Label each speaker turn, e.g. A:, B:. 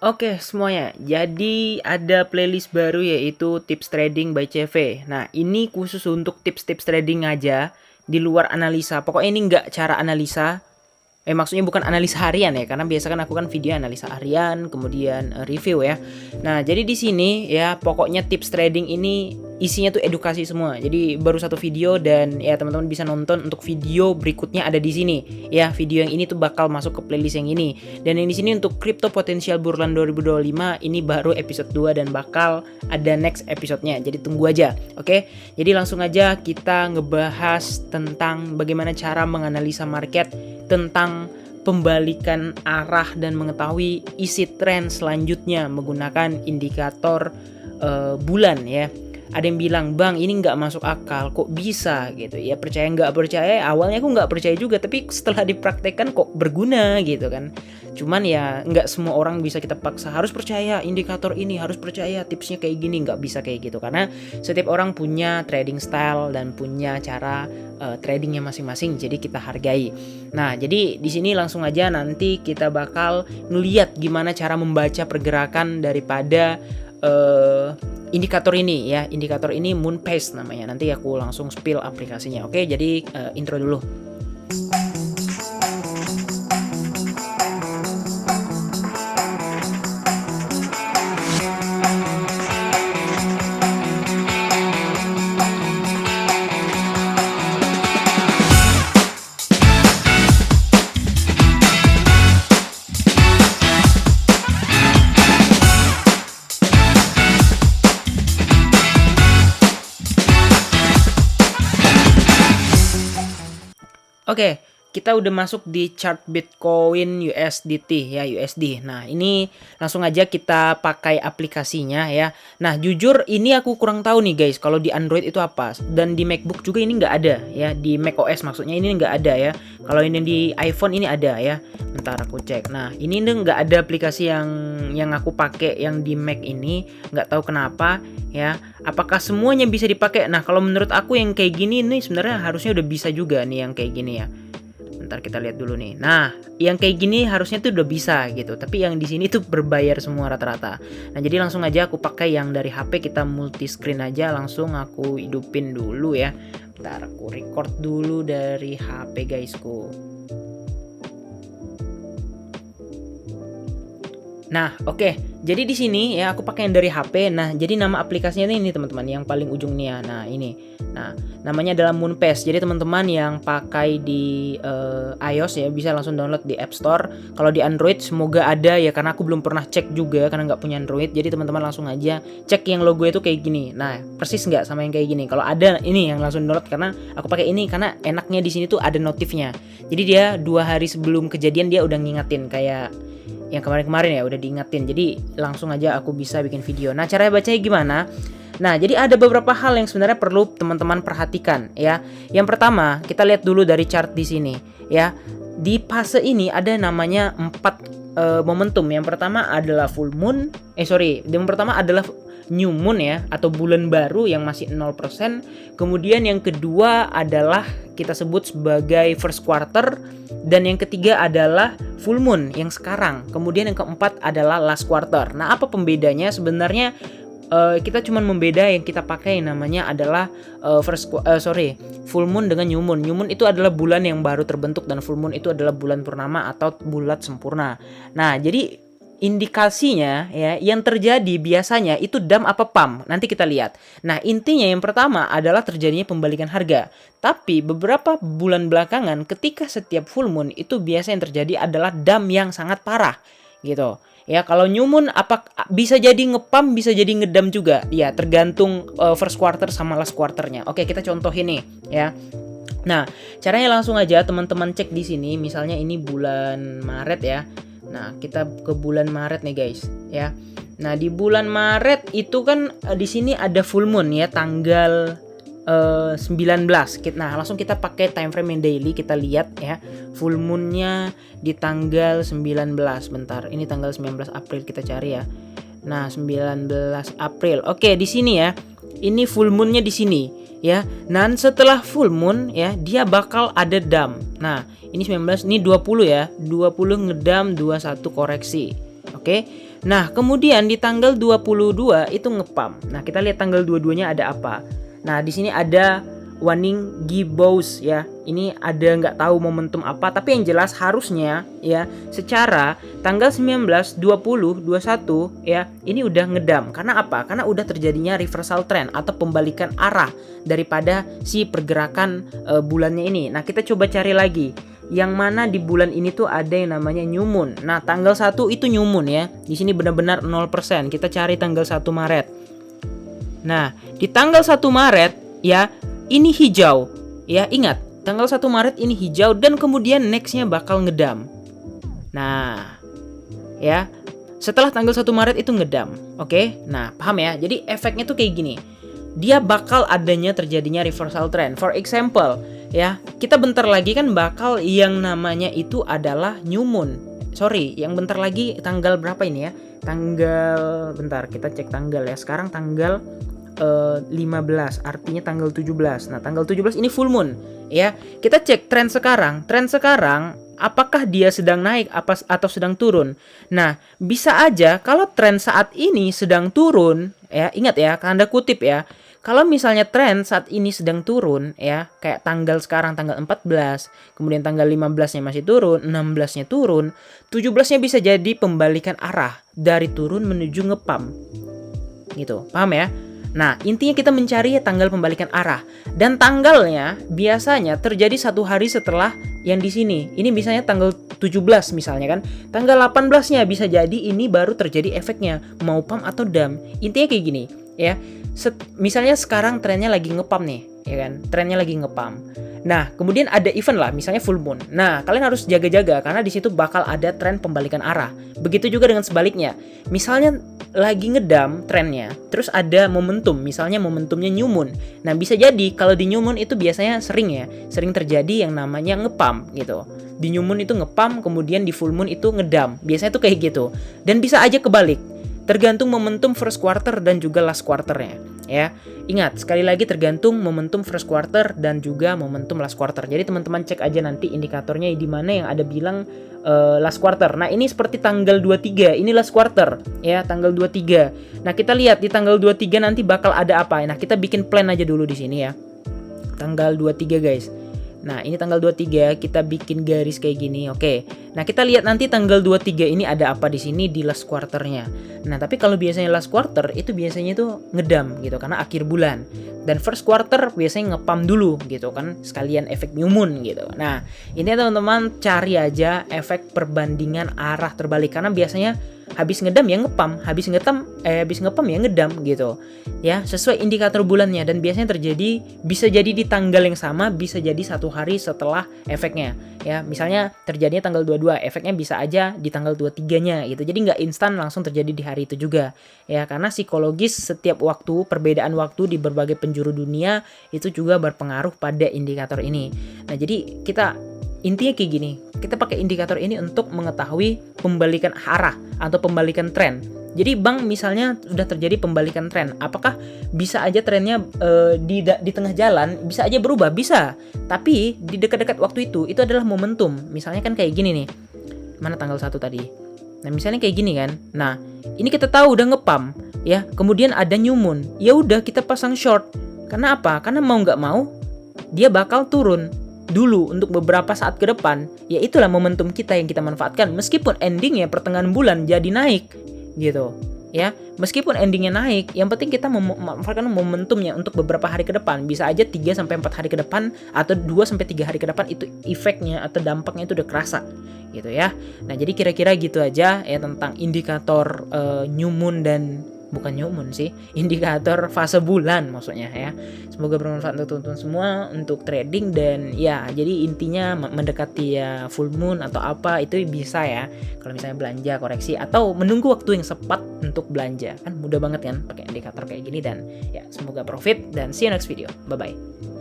A: Oke semuanya, jadi ada playlist baru yaitu Tips Trading by CV. Nah, ini khusus untuk tips-tips trading aja, di luar analisa. Pokoknya ini nggak cara analisa. Maksudnya bukan analisa harian ya, karena biasa kan aku kan video analisa harian, kemudian review ya. Nah, jadi di sini ya pokoknya tips trading ini isinya tuh edukasi semua. Jadi baru satu video dan ya teman-teman bisa nonton untuk video berikutnya ada di sini. Ya, video yang ini tuh bakal masuk ke playlist yang ini. Dan yang di sini untuk Crypto Potential Bulan 2025 ini baru episode 2 dan bakal ada next episode-nya. Jadi tunggu aja. Oke. Jadi langsung aja kita ngebahas tentang bagaimana cara menganalisa market, tentang pembalikan arah dan mengetahui isi tren selanjutnya menggunakan indikator bulan ya. Ada yang bilang, bang ini nggak masuk akal, kok bisa gitu ya. Percaya nggak percaya, awalnya aku nggak percaya juga, tapi setelah dipraktekkan kok berguna gitu kan. Cuman ya nggak semua orang bisa kita paksa harus percaya indikator ini, harus percaya tipsnya kayak gini, nggak bisa kayak gitu. Karena setiap orang punya trading style dan punya cara tradingnya masing-masing, jadi kita hargai. Nah, jadi di sini langsung aja nanti kita bakal ngeliat gimana cara membaca pergerakan daripada indikator ini ya. Indikator ini Moonpace namanya. Nanti aku langsung spill aplikasinya. Oke, jadi intro dulu. Oke, kita udah masuk di chart Bitcoin USDT ya, USD. Nah, ini langsung aja kita pakai aplikasinya ya. Nah, jujur ini aku kurang tahu nih guys, kalau di Android itu apa. Dan di MacBook juga ini nggak ada ya, di macOS maksudnya ini nggak ada ya. Kalau ini di iPhone ini ada ya. Bentar aku cek. Nah, ini nggak ada aplikasi yang aku pakai yang di Mac ini, nggak tahu kenapa ya. Apakah semuanya bisa dipakai? Nah, kalau menurut aku yang kayak gini nih sebenarnya harusnya udah bisa juga nih yang kayak gini ya. Bentar kita lihat dulu nih. Nah, yang kayak gini harusnya tuh udah bisa gitu. Tapi yang di sini tuh berbayar semua rata-rata. Nah, jadi langsung aja aku pakai yang dari HP, kita multi screen aja, langsung aku hidupin dulu ya. Bentar aku record dulu dari HP guysku. Nah, oke. Jadi di sini ya aku pakai yang dari HP. Nah, jadi nama aplikasinya ini teman-teman yang paling ujung nih ya. Nah, ini. Nah, namanya adalah Moonpace. Jadi teman-teman yang pakai di iOS ya bisa langsung download di App Store. Kalau di Android semoga ada ya, karena aku belum pernah cek juga karena nggak punya Android. Jadi teman-teman langsung aja cek yang logo itu kayak gini. Nah, persis nggak sama yang kayak gini. Kalau ada ini yang langsung download, karena aku pakai ini karena enaknya di sini tuh ada notifnya. Jadi dia 2 hari sebelum kejadian dia udah ngingetin, kayak yang kemarin-kemarin ya udah diingetin. Jadi langsung aja aku bisa bikin video. Nah, cara bacanya gimana? Nah, jadi ada beberapa hal yang sebenarnya perlu teman-teman perhatikan ya. Yang pertama, kita lihat dulu dari chart di sini ya. Di fase ini ada namanya 4 momentum. Yang pertama adalah full moon. Yang pertama adalah new moon ya, atau bulan baru yang masih 0%. Kemudian yang kedua adalah kita sebut sebagai first quarter, dan yang ketiga adalah full moon yang sekarang. Kemudian yang keempat adalah last quarter. Nah, apa pembedanya? Sebenarnya kita cuma membeda yang kita pakai namanya adalah full moon dengan new moon. New moon itu adalah bulan yang baru terbentuk dan full moon itu adalah bulan purnama atau bulat sempurna. Nah, jadi indikasinya ya yang terjadi biasanya itu dump apa pump. Nanti kita lihat. Nah, intinya yang pertama adalah terjadinya pembalikan harga. Tapi beberapa bulan belakangan ketika setiap full moon itu biasa yang terjadi adalah dump yang sangat parah gitu. Ya, kalau new moon apa bisa jadi ngepump, bisa jadi ngedam juga. Ya, tergantung first quarter sama last quarternya. Oke, kita contohin nih ya. Nah, caranya langsung aja teman-teman cek di sini. Misalnya ini bulan Maret ya. Nah, kita ke bulan Maret nih guys ya. Nah, di bulan Maret itu kan di sini ada full moon ya, tanggal 19. Nah, langsung kita pakai time frame yang daily, kita lihat ya. Full moonnya di tanggal 19. Bentar, ini tanggal 19 April kita cari ya. Nah, 19 April. Oke, di sini ya. Ini full moonnya di sini ya. Nah, setelah full moon ya, dia bakal ada dump. Nah, ini 19, ini 20 ya. 20 ngedam, 21 koreksi. Oke. Nah, kemudian di tanggal 22 itu ngepump. Nah, kita lihat tanggal 22-nya ada apa. Nah, di sini ada warning giveaways ya. Ini ada nggak tahu momentum apa, tapi yang jelas harusnya ya secara tanggal 19, 20, 21 ya, ini udah ngedam. Karena apa? Karena udah terjadinya reversal trend atau pembalikan arah daripada si pergerakan bulannya ini. Nah, kita coba cari lagi. Yang mana di bulan ini tuh ada yang namanya new moon. Nah, tanggal 1 itu new moon ya. Di sini benar-benar 0%. Kita cari tanggal 1 Maret. Nah, di tanggal 1 Maret ya, ini hijau. Ya, ingat, tanggal 1 Maret ini hijau dan kemudian next-nya bakal ngedam. Nah, ya. Setelah tanggal 1 Maret itu ngedam. Oke? Nah, paham ya? Jadi efeknya tuh kayak gini. Dia bakal adanya terjadinya reversal trend. For example, ya, kita bentar lagi kan bakal yang namanya itu adalah new moon. Sorry, yang bentar lagi tanggal berapa ini ya? Tanggal, bentar, kita cek tanggal ya. Sekarang tanggal 15, artinya tanggal 17. Nah, tanggal 17 ini full moon, ya. Kita cek tren sekarang. Tren sekarang apakah dia sedang naik atau sedang turun? Nah, bisa aja kalau tren saat ini sedang turun, ya, ingat ya, tanda kutip ya. Kalau misalnya tren saat ini sedang turun, ya, kayak tanggal sekarang tanggal 14, kemudian tanggal 15-nya masih turun, 16-nya turun, 17-nya bisa jadi pembalikan arah dari turun menuju ngepump. Gitu, paham ya? Nah, intinya kita mencari tanggal pembalikan arah. Dan tanggalnya biasanya terjadi 1 hari setelah yang di sini. Ini misalnya tanggal 17 misalnya kan. Tanggal 18-nya bisa jadi ini baru terjadi efeknya. Mau pump atau dump. Intinya kayak gini ya. Misalnya sekarang trennya lagi ngepump nih, ya kan? Trennya lagi ngepump. Nah, kemudian ada event lah, misalnya full moon. Nah, kalian harus jaga-jaga karena di situ bakal ada tren pembalikan arah. Begitu juga dengan sebaliknya. Misalnya lagi ngedam trennya, terus ada momentum, misalnya momentumnya new moon. Nah, bisa jadi kalau di new moon itu biasanya sering terjadi yang namanya ngepump gitu. Di new moon itu ngepump, kemudian di full moon itu ngedam. Biasanya tuh kayak gitu. Dan bisa aja kebalik. Tergantung momentum first quarter dan juga last quarternya, ya. Ingat, sekali lagi tergantung momentum first quarter dan juga momentum last quarter. Jadi teman-teman cek aja nanti indikatornya di mana yang ada bilang last quarter. Nah, ini seperti tanggal 23, ini last quarter, ya, tanggal 23. Nah, kita lihat di tanggal 23 nanti bakal ada apa. Nah, kita bikin plan aja dulu di sini ya. Tanggal 23, guys. Nah, ini tanggal 23, kita bikin garis kayak gini. Oke. Nah, kita lihat nanti tanggal 23 ini ada apa di sini di last quarter-nya. Nah, tapi kalau biasanya last quarter itu biasanya tuh ngedam gitu karena akhir bulan. Dan first quarter biasanya ngepump dulu gitu kan, sekalian efek new moon gitu. Nah, ini teman-teman cari aja efek perbandingan arah terbalik karena biasanya habis ngedam ya ngepump, habis ngepump ya ngedam gitu. Ya, sesuai indikator bulannya dan biasanya terjadi bisa jadi di tanggal yang sama, bisa jadi 1 hari setelah efeknya. Ya, misalnya terjadinya tanggal 22, efeknya bisa aja di tanggal 23-nya gitu. Jadi nggak instan langsung terjadi di hari itu juga. Ya, karena psikologis setiap waktu, perbedaan waktu di berbagai penjuru dunia itu juga berpengaruh pada indikator ini. Nah, jadi kita intinya kayak gini, kita pakai indikator ini untuk mengetahui pembalikan arah atau pembalikan tren. Jadi bank misalnya sudah terjadi pembalikan tren, apakah bisa aja trennya di tengah jalan bisa aja berubah? Bisa, tapi di dekat-dekat waktu itu adalah momentum. Misalnya kan kayak gini nih, mana tanggal 1 tadi? Nah, misalnya kayak gini kan. Nah, ini kita tahu udah ngepump, ya. Kemudian ada new moon, ya udah kita pasang short. Karena apa? Karena mau nggak mau dia bakal turun dulu untuk beberapa saat ke depan. Ya itulah momentum kita yang kita manfaatkan. Meskipun endingnya pertengahan bulan jadi naik gitu, ya. Meskipun endingnya naik, yang penting kita memanfaatkan momentumnya untuk beberapa hari ke depan. Bisa aja 3-4 hari ke depan atau 2-3 hari ke depan itu efeknya atau dampaknya itu udah kerasa gitu ya. Nah, jadi kira-kira gitu aja ya tentang indikator new moon dan bukan new moon sih, indikator fase bulan maksudnya ya. Semoga bermanfaat untuk teman-teman semua untuk trading dan ya, jadi intinya mendekati ya full moon atau apa itu bisa ya. Kalau misalnya belanja koreksi atau menunggu waktu yang tepat untuk belanja kan mudah banget kan pakai indikator kayak gini dan ya semoga profit dan see you next video. Bye bye.